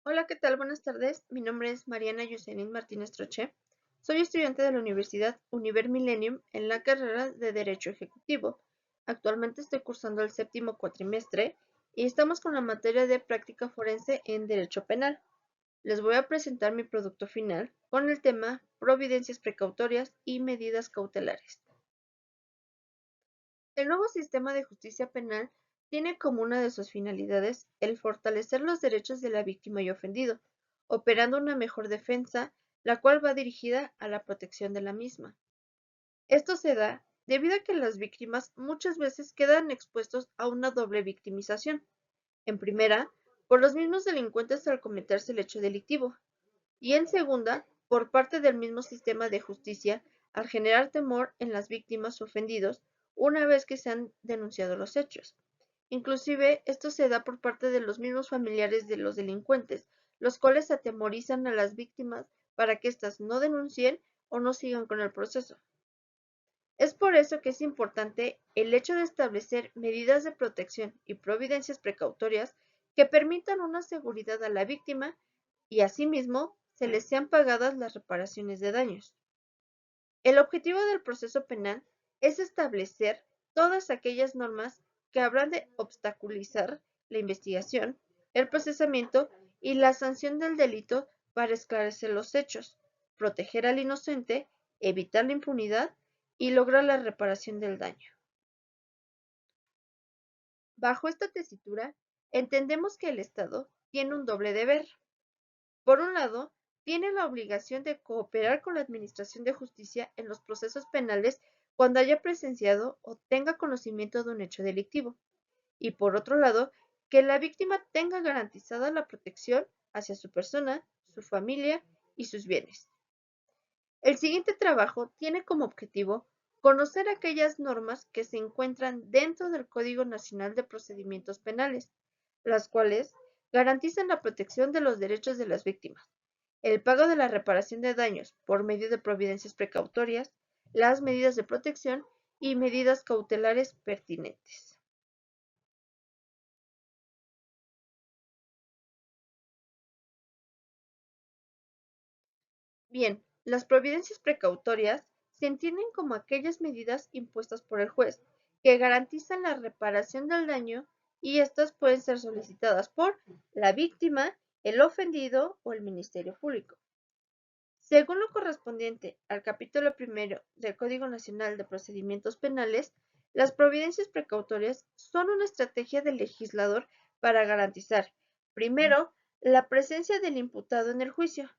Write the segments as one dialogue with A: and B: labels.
A: Hola, ¿qué tal? Buenas tardes. Mi nombre es Mariana Yusenin Martínez Troche. Soy estudiante de la Universidad Univer Millennium en la carrera de Derecho Ejecutivo. Actualmente estoy cursando el séptimo cuatrimestre y estamos con la materia de práctica forense en Derecho Penal. Les voy a presentar mi producto final con el tema Providencias precautorias y medidas cautelares. El nuevo sistema de justicia penal tiene como una de sus finalidades el fortalecer los derechos de la víctima y ofendido, operando una mejor defensa, la cual va dirigida a la protección de la misma. Esto se da debido a que las víctimas muchas veces quedan expuestos a una doble victimización. En primera, por los mismos delincuentes al cometerse el hecho delictivo, y en segunda, por parte del mismo sistema de justicia al generar temor en las víctimas o ofendidos una vez que se han denunciado los hechos. Inclusive, esto se da por parte de los mismos familiares de los delincuentes, los cuales atemorizan a las víctimas para que éstas no denuncien o no sigan con el proceso. Es por eso que es importante el hecho de establecer medidas de protección y providencias precautorias que permitan una seguridad a la víctima y asimismo se les sean pagadas las reparaciones de daños. El objetivo del proceso penal es establecer todas aquellas normas que habrán de obstaculizar la investigación, el procesamiento y la sanción del delito para esclarecer los hechos, proteger al inocente, evitar la impunidad y lograr la reparación del daño. Bajo esta tesitura, entendemos que el Estado tiene un doble deber. Por un lado, tiene la obligación de cooperar con la Administración de Justicia en los procesos penales cuando haya presenciado o tenga conocimiento de un hecho delictivo, y por otro lado, que la víctima tenga garantizada la protección hacia su persona, su familia y sus bienes. El siguiente trabajo tiene como objetivo conocer aquellas normas que se encuentran dentro del Código Nacional de Procedimientos Penales, las cuales garantizan la protección de los derechos de las víctimas, el pago de la reparación de daños por medio de providencias precautorias, las medidas de protección y medidas cautelares pertinentes. Bien, las providencias precautorias se entienden como aquellas medidas impuestas por el juez que garantizan la reparación del daño y estas pueden ser solicitadas por la víctima, el ofendido o el Ministerio Público. Según lo correspondiente al capítulo primero del Código Nacional de Procedimientos Penales, las providencias precautorias son una estrategia del legislador para garantizar, primero, la presencia del imputado en el juicio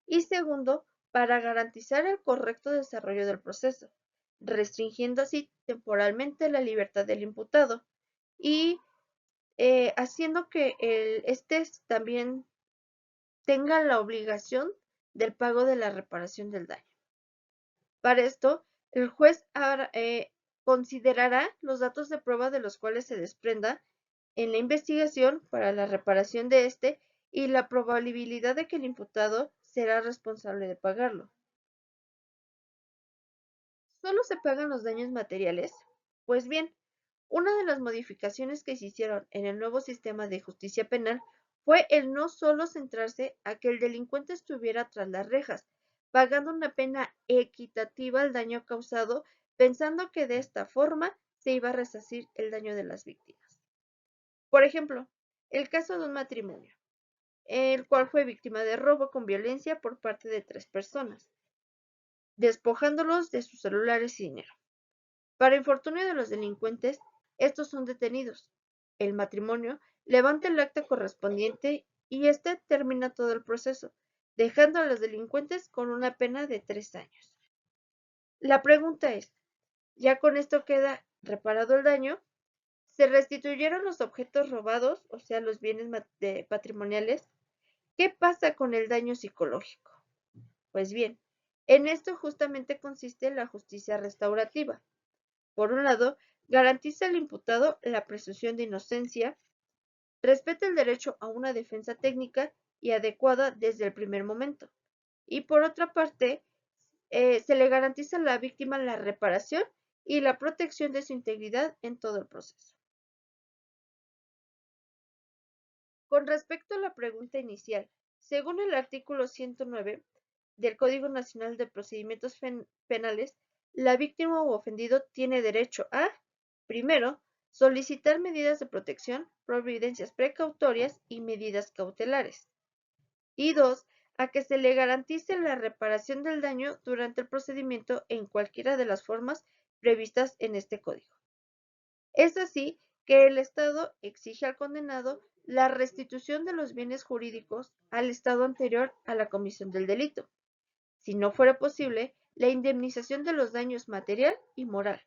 A: y segundo, para garantizar el correcto desarrollo del proceso, restringiendo así temporalmente la libertad del imputado y haciendo que este también tenga la obligación del pago de la reparación del daño. Para esto, el juez considerará los datos de prueba de los cuales se desprenda en la investigación para la reparación de este y la probabilidad de que el imputado será responsable de pagarlo. ¿Solo se pagan los daños materiales? Pues bien, una de las modificaciones que se hicieron en el nuevo sistema de justicia penal fue el no solo centrarse a que el delincuente estuviera tras las rejas, pagando una pena equitativa al daño causado, pensando que de esta forma se iba a resarcir el daño de las víctimas. Por ejemplo, el caso de un matrimonio, el cual fue víctima de robo con violencia por parte de 3 personas, despojándolos de sus celulares y dinero. Para infortunio de los delincuentes, estos son detenidos. El matrimonio levanta el acta correspondiente y este termina todo el proceso, dejando a los delincuentes con una pena de 3 años. La pregunta es, ¿ya con esto queda reparado el daño? ¿Se restituyeron los objetos robados, o sea, los bienes patrimoniales? ¿Qué pasa con el daño psicológico? Pues bien, en esto justamente consiste la justicia restaurativa. Por un lado, garantiza al imputado la presunción de inocencia, respeta el derecho a una defensa técnica y adecuada desde el primer momento. Y por otra parte, se le garantiza a la víctima la reparación y la protección de su integridad en todo el proceso. Con respecto a la pregunta inicial, según el artículo 109 del Código Nacional de Procedimientos Penales, la víctima u ofendido tiene derecho a, primero, solicitar medidas de protección, providencias precautorias y medidas cautelares. Y dos, a que se le garantice la reparación del daño durante el procedimiento en cualquiera de las formas previstas en este código. Es así que el Estado exige al condenado la restitución de los bienes jurídicos al estado anterior a la comisión del delito. Si no fuera posible, la indemnización de los daños material y moral,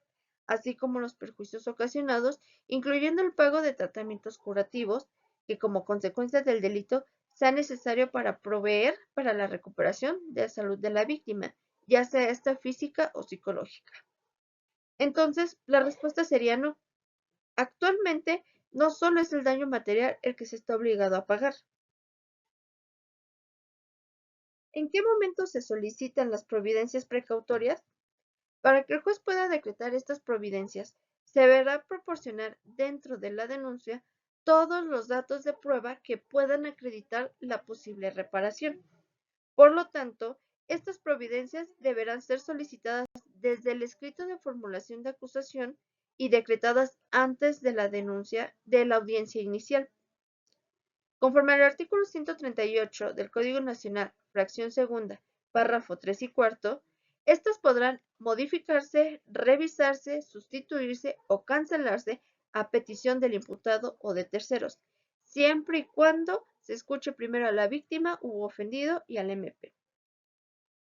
A: así como los perjuicios ocasionados, incluyendo el pago de tratamientos curativos que como consecuencia del delito sea necesario para proveer para la recuperación de la salud de la víctima, ya sea esta física o psicológica. Entonces, la respuesta sería no. Actualmente, no solo es el daño material el que se está obligado a pagar. ¿En qué momento se solicitan las providencias precautorias? Para que el juez pueda decretar estas providencias, se deberá proporcionar dentro de la denuncia todos los datos de prueba que puedan acreditar la posible reparación. Por lo tanto, estas providencias deberán ser solicitadas desde el escrito de formulación de acusación y decretadas antes de la denuncia de la audiencia inicial. Conforme al artículo 138 del Código Nacional, fracción segunda, párrafo 3 y cuarto, estas podrán modificarse, revisarse, sustituirse o cancelarse a petición del imputado o de terceros, siempre y cuando se escuche primero a la víctima u ofendido y al MP.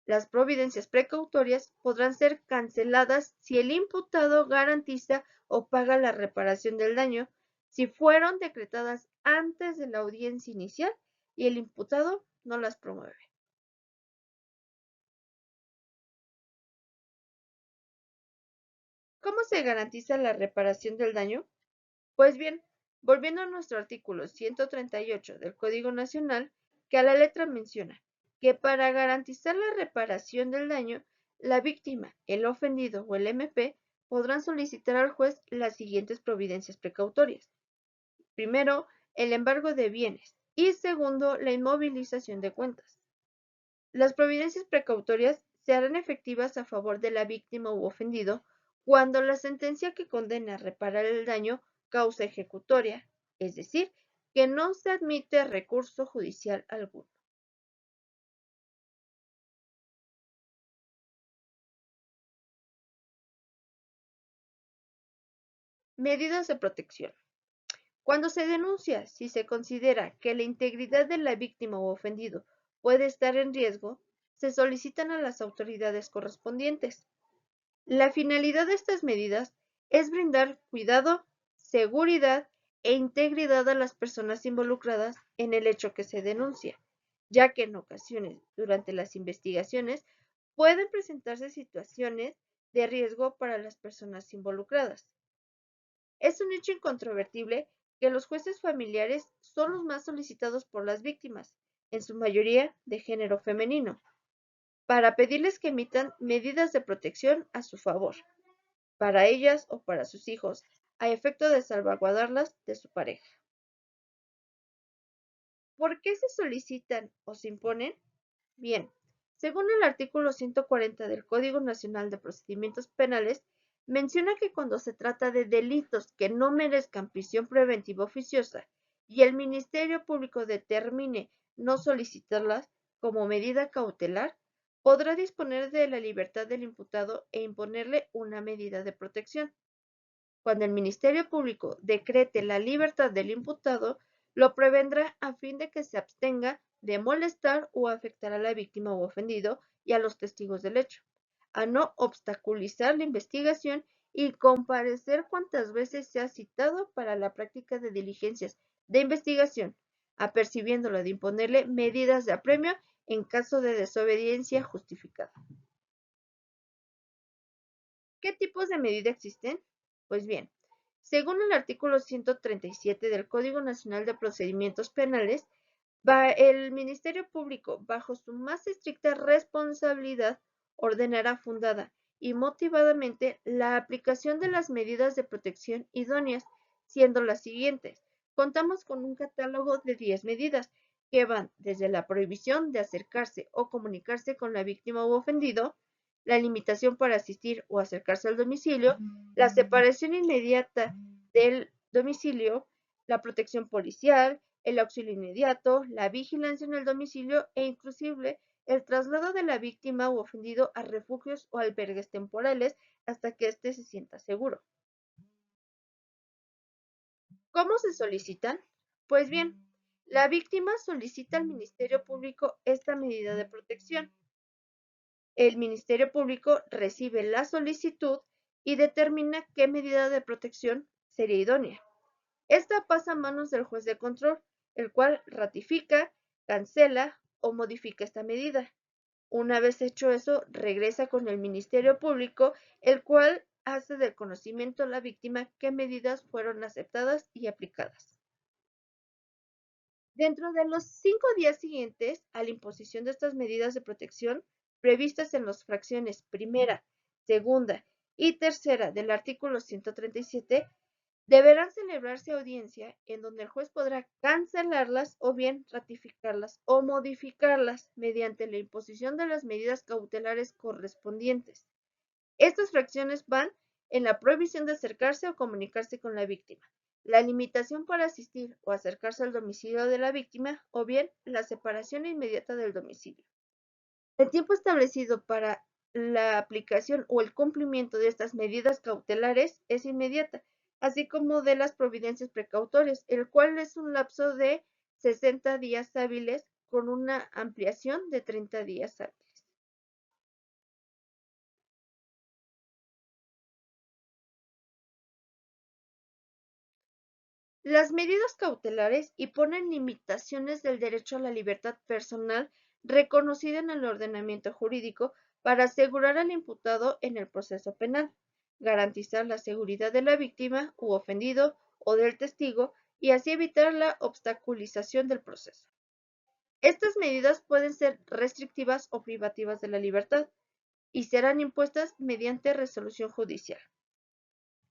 A: Las providencias precautorias podrán ser canceladas si el imputado garantiza o paga la reparación del daño, si fueron decretadas antes de la audiencia inicial y el imputado no las promueve. ¿Cómo se garantiza la reparación del daño? Pues bien, volviendo a nuestro artículo 138 del Código Nacional, que a la letra menciona que para garantizar la reparación del daño, la víctima, el ofendido o el MP podrán solicitar al juez las siguientes providencias precautorias. Primero, el embargo de bienes y segundo, la inmovilización de cuentas. Las providencias precautorias se harán efectivas a favor de la víctima u ofendido cuando la sentencia que condena a reparar el daño causa ejecutoria, es decir, que no se admite recurso judicial alguno. Medidas de protección. Cuando se denuncia si se considera que la integridad de la víctima o ofendido puede estar en riesgo, se solicitan a las autoridades correspondientes. La finalidad de estas medidas es brindar cuidado, seguridad e integridad a las personas involucradas en el hecho que se denuncia, ya que en ocasiones, durante las investigaciones, pueden presentarse situaciones de riesgo para las personas involucradas. Es un hecho incontrovertible que los jueces familiares son los más solicitados por las víctimas, en su mayoría de género femenino, para pedirles que emitan medidas de protección a su favor, para ellas o para sus hijos, a efecto de salvaguardarlas de su pareja. ¿Por qué se solicitan o se imponen? Bien, según el artículo 140 del Código Nacional de Procedimientos Penales, menciona que cuando se trata de delitos que no merezcan prisión preventiva oficiosa y el Ministerio Público determine no solicitarlas como medida cautelar, podrá disponer de la libertad del imputado e imponerle una medida de protección. Cuando el Ministerio Público decrete la libertad del imputado, lo prevendrá a fin de que se abstenga de molestar o afectar a la víctima o ofendido y a los testigos del hecho, a no obstaculizar la investigación y comparecer cuantas veces sea citado para la práctica de diligencias de investigación, apercibiéndolo de imponerle medidas de apremio en caso de desobediencia justificada. ¿Qué tipos de medida existen? Pues bien, según el artículo 137 del Código Nacional de Procedimientos Penales, el Ministerio Público, bajo su más estricta responsabilidad, ordenará fundada y motivadamente la aplicación de las medidas de protección idóneas, siendo las siguientes: contamos con un catálogo de 10 medidas que van desde la prohibición de acercarse o comunicarse con la víctima u ofendido, la limitación para asistir o acercarse al domicilio, la separación inmediata del domicilio, la protección policial, el auxilio inmediato, la vigilancia en el domicilio e inclusive el traslado de la víctima u ofendido a refugios o albergues temporales hasta que éste se sienta seguro. ¿Cómo se solicitan? Pues bien, la víctima solicita al Ministerio Público esta medida de protección. El Ministerio Público recibe la solicitud y determina qué medida de protección sería idónea. Esta pasa a manos del juez de control, el cual ratifica, cancela o modifica esta medida. Una vez hecho eso, regresa con el Ministerio Público, el cual hace del conocimiento a la víctima qué medidas fueron aceptadas y aplicadas. Dentro de los 5 días siguientes a la imposición de estas medidas de protección previstas en las fracciones primera, segunda y tercera del artículo 137, deberán celebrarse audiencia en donde el juez podrá cancelarlas o bien ratificarlas o modificarlas mediante la imposición de las medidas cautelares correspondientes. Estas fracciones van en la prohibición de acercarse o comunicarse con la víctima, la limitación para asistir o acercarse al domicilio de la víctima o bien la separación inmediata del domicilio. El tiempo establecido para la aplicación o el cumplimiento de estas medidas cautelares es inmediata, así como de las providencias precautorias, el cual es un lapso de 60 días hábiles con una ampliación de 30 días hábiles. Las medidas cautelares imponen limitaciones del derecho a la libertad personal reconocido en el ordenamiento jurídico para asegurar al imputado en el proceso penal, garantizar la seguridad de la víctima u ofendido o del testigo y así evitar la obstaculización del proceso. Estas medidas pueden ser restrictivas o privativas de la libertad y serán impuestas mediante resolución judicial.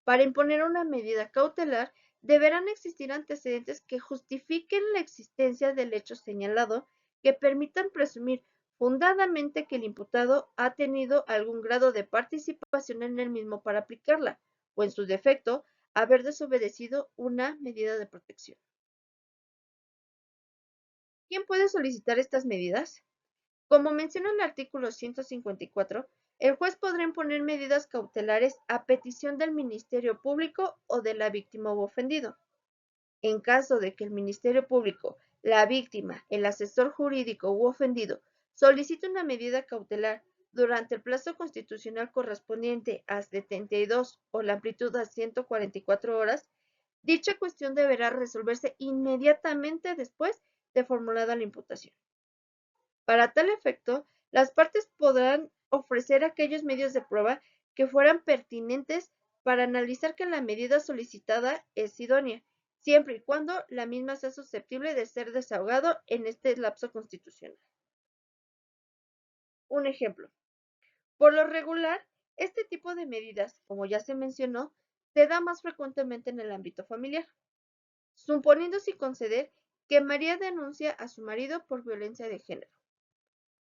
A: Para imponer una medida cautelar, deberán existir antecedentes que justifiquen la existencia del hecho señalado, que permitan presumir fundadamente que el imputado ha tenido algún grado de participación en el mismo para aplicarla, o en su defecto, haber desobedecido una medida de protección. ¿Quién puede solicitar estas medidas? Como menciona el artículo 154, el juez podrá imponer medidas cautelares a petición del Ministerio Público o de la víctima u ofendido. En caso de que el Ministerio Público, la víctima, el asesor jurídico u ofendido solicite una medida cautelar durante el plazo constitucional correspondiente a 72 o la amplitud a 144 horas, dicha cuestión deberá resolverse inmediatamente después de formulada la imputación. Para tal efecto, las partes podrán ofrecer aquellos medios de prueba que fueran pertinentes para analizar que la medida solicitada es idónea, siempre y cuando la misma sea susceptible de ser desahogado en este lapso constitucional. Un ejemplo. Por lo regular, este tipo de medidas, como ya se mencionó, se da más frecuentemente en el ámbito familiar, suponiendo sin conceder que María denuncia a su marido por violencia de género.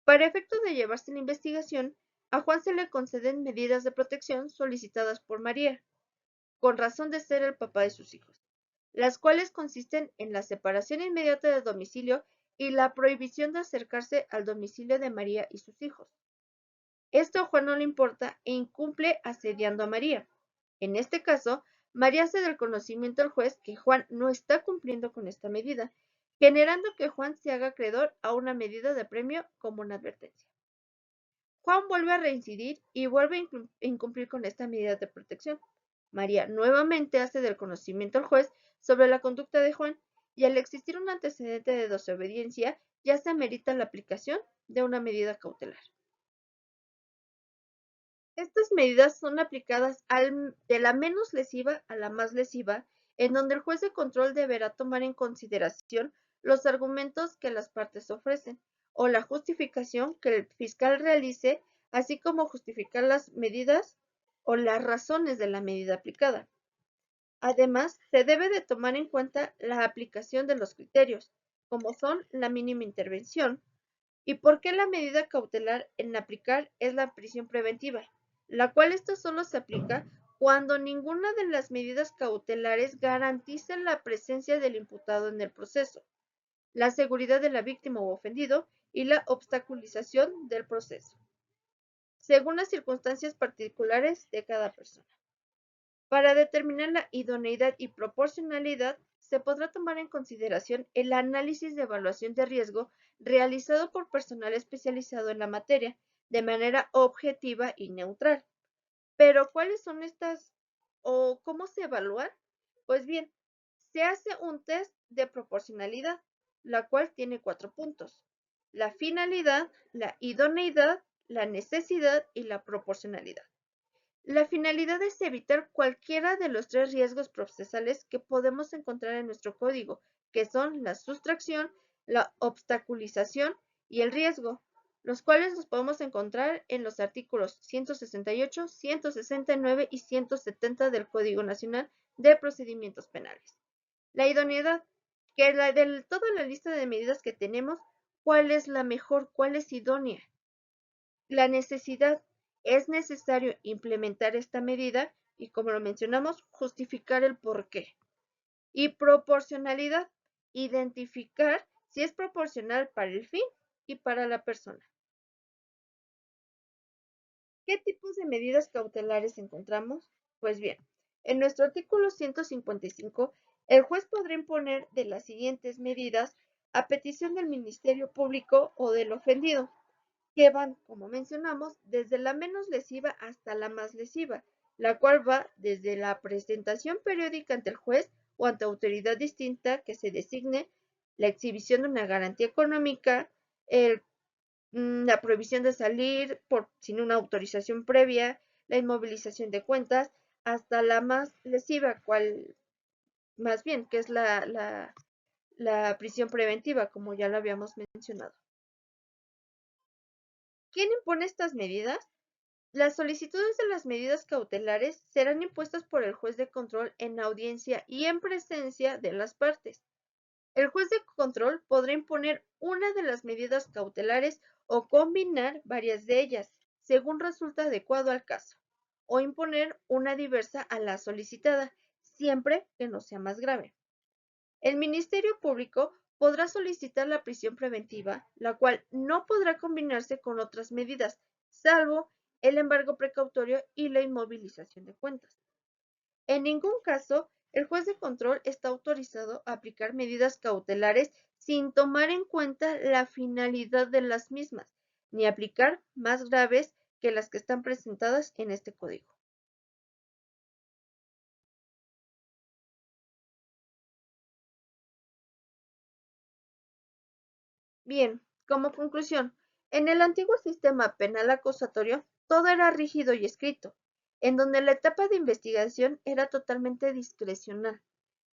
A: Para efectos de llevarse la investigación, a Juan se le conceden medidas de protección solicitadas por María, con razón de ser el papá de sus hijos, las cuales consisten en la separación inmediata del domicilio y la prohibición de acercarse al domicilio de María y sus hijos. Esto a Juan no le importa e incumple asediando a María. En este caso, María hace del conocimiento al juez que Juan no está cumpliendo con esta medida, generando que Juan se haga acreedor a una medida de premio como una advertencia. Juan vuelve a reincidir y vuelve a incumplir con esta medida de protección. María nuevamente hace del conocimiento al juez sobre la conducta de Juan y al existir un antecedente de desobediencia ya se amerita la aplicación de una medida cautelar. Estas medidas son aplicadas de la menos lesiva a la más lesiva, en donde el juez de control deberá tomar en consideración los argumentos que las partes ofrecen o la justificación que el fiscal realice, así como justificar las medidas o las razones de la medida aplicada. Además, se debe de tomar en cuenta la aplicación de los criterios, como son la mínima intervención, y por qué la medida cautelar en aplicar es la prisión preventiva, la cual esto solo se aplica cuando ninguna de las medidas cautelares garantice la presencia del imputado en el proceso, la seguridad de la víctima o ofendido y la obstaculización del proceso, según las circunstancias particulares de cada persona. Para determinar la idoneidad y proporcionalidad, se podrá tomar en consideración el análisis de evaluación de riesgo realizado por personal especializado en la materia, de manera objetiva y neutral. Pero, ¿cuáles son estas o cómo se evalúan? Pues bien, se hace un test de proporcionalidad, la cual tiene 4 puntos: la finalidad, la idoneidad, la necesidad y la proporcionalidad. La finalidad es evitar cualquiera de los 3 riesgos procesales que podemos encontrar en nuestro código, que son la sustracción, la obstaculización y el riesgo, los cuales los podemos encontrar en los artículos 168, 169 y 170 del Código Nacional de Procedimientos Penales. La idoneidad, que es la de toda la lista de medidas que tenemos, ¿cuál es la mejor? ¿Cuál es idónea? La necesidad: es necesario implementar esta medida y, como lo mencionamos, justificar el por qué. Y proporcionalidad: identificar si es proporcional para el fin y para la persona. ¿Qué tipos de medidas cautelares encontramos? Pues bien, en nuestro artículo 155, el juez podrá imponer de las siguientes medidas a petición del Ministerio Público o del ofendido, que van, como mencionamos, desde la menos lesiva hasta la más lesiva, la cual va desde la presentación periódica ante el juez o ante autoridad distinta que se designe, la exhibición de una garantía económica, la prohibición de salir sin una autorización previa, la inmovilización de cuentas, hasta la más lesiva, cual más bien, que es la prisión preventiva, como ya lo habíamos mencionado. ¿Quién impone estas medidas? Las solicitudes de las medidas cautelares serán impuestas por el juez de control en audiencia y en presencia de las partes. El juez de control podrá imponer una de las medidas cautelares o combinar varias de ellas, según resulta adecuado al caso, o imponer una diversa a la solicitada, siempre que no sea más grave. El Ministerio Público podrá solicitar la prisión preventiva, la cual no podrá combinarse con otras medidas, salvo el embargo precautorio y la inmovilización de cuentas. En ningún caso, el juez de control está autorizado a aplicar medidas cautelares sin tomar en cuenta la finalidad de las mismas, ni aplicar más graves que las que están presentadas en este código. Bien, como conclusión, en el antiguo sistema penal acusatorio, todo era rígido y escrito, en donde la etapa de investigación era totalmente discrecional,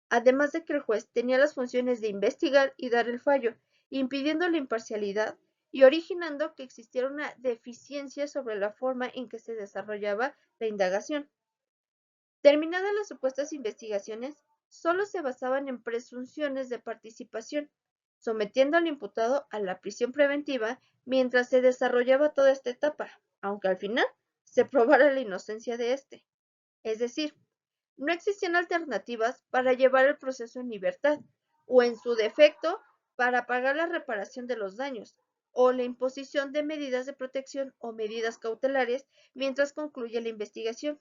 A: además de que el juez tenía las funciones de investigar y dar el fallo, impidiendo la imparcialidad y originando que existiera una deficiencia sobre la forma en que se desarrollaba la indagación. Terminadas las supuestas investigaciones, solo se basaban en presunciones de participación, sometiendo al imputado a la prisión preventiva mientras se desarrollaba toda esta etapa, aunque al final se probara la inocencia de éste. Es decir, no existían alternativas para llevar el proceso en libertad, o en su defecto, para pagar la reparación de los daños, o la imposición de medidas de protección o medidas cautelares mientras concluye la investigación,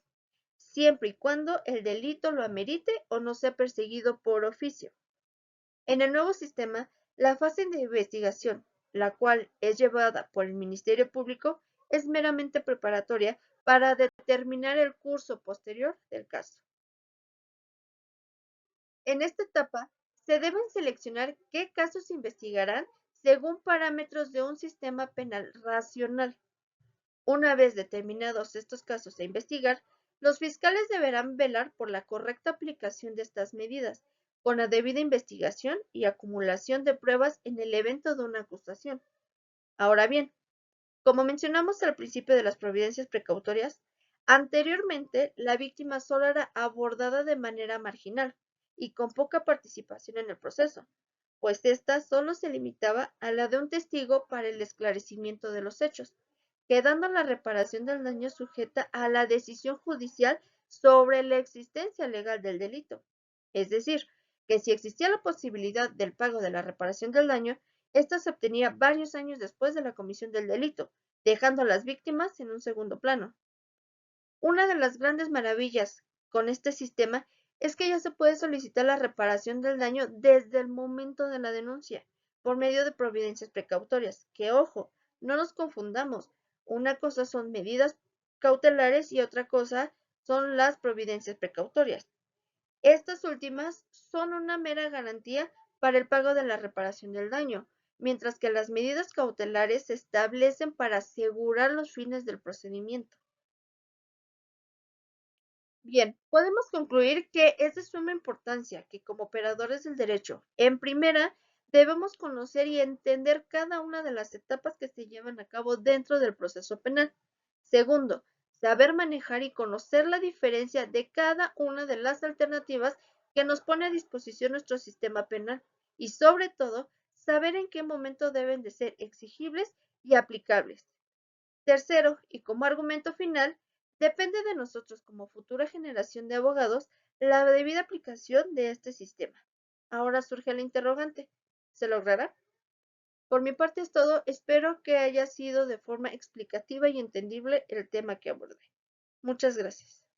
A: siempre y cuando el delito lo amerite o no sea perseguido por oficio. En el nuevo sistema, la fase de investigación, la cual es llevada por el Ministerio Público, es meramente preparatoria para determinar el curso posterior del caso. En esta etapa, se deben seleccionar qué casos se investigarán según parámetros de un sistema penal racional. Una vez determinados estos casos a investigar, los fiscales deberán velar por la correcta aplicación de estas medidas, con la debida investigación y acumulación de pruebas en el evento de una acusación. Ahora bien, como mencionamos al principio de las providencias precautorias, Anteriormente, la víctima solo era abordada de manera marginal y con poca participación en el proceso, pues ésta solo se limitaba a la de un testigo para el esclarecimiento de los hechos, quedando la reparación del daño sujeta a la decisión judicial sobre la existencia legal del delito. Es decir, que si existía la posibilidad del pago de la reparación del daño, ésta se obtenía varios años después de la comisión del delito, dejando a las víctimas en un segundo plano. Una de las grandes maravillas con este sistema es que ya se puede solicitar la reparación del daño desde el momento de la denuncia, por medio de providencias precautorias, que ojo, no nos confundamos, una cosa son medidas cautelares y otra cosa son las providencias precautorias. Estas últimas son una mera garantía para el pago de la reparación del daño, mientras que las medidas cautelares se establecen para asegurar los fines del procedimiento. Bien, podemos concluir que es de suma importancia que como operadores del derecho, en primera, debemos conocer y entender cada una de las etapas que se llevan a cabo dentro del proceso penal. Segundo, saber manejar y conocer la diferencia de cada una de las alternativas que nos pone a disposición nuestro sistema penal y sobre todo, saber en qué momento deben de ser exigibles y aplicables. Tercero, y como argumento final, depende de nosotros como futura generación de abogados la debida aplicación de este sistema. Ahora surge la interrogante, ¿se logrará? Por mi parte es todo, espero que haya sido de forma explicativa y entendible el tema que abordé. Muchas gracias.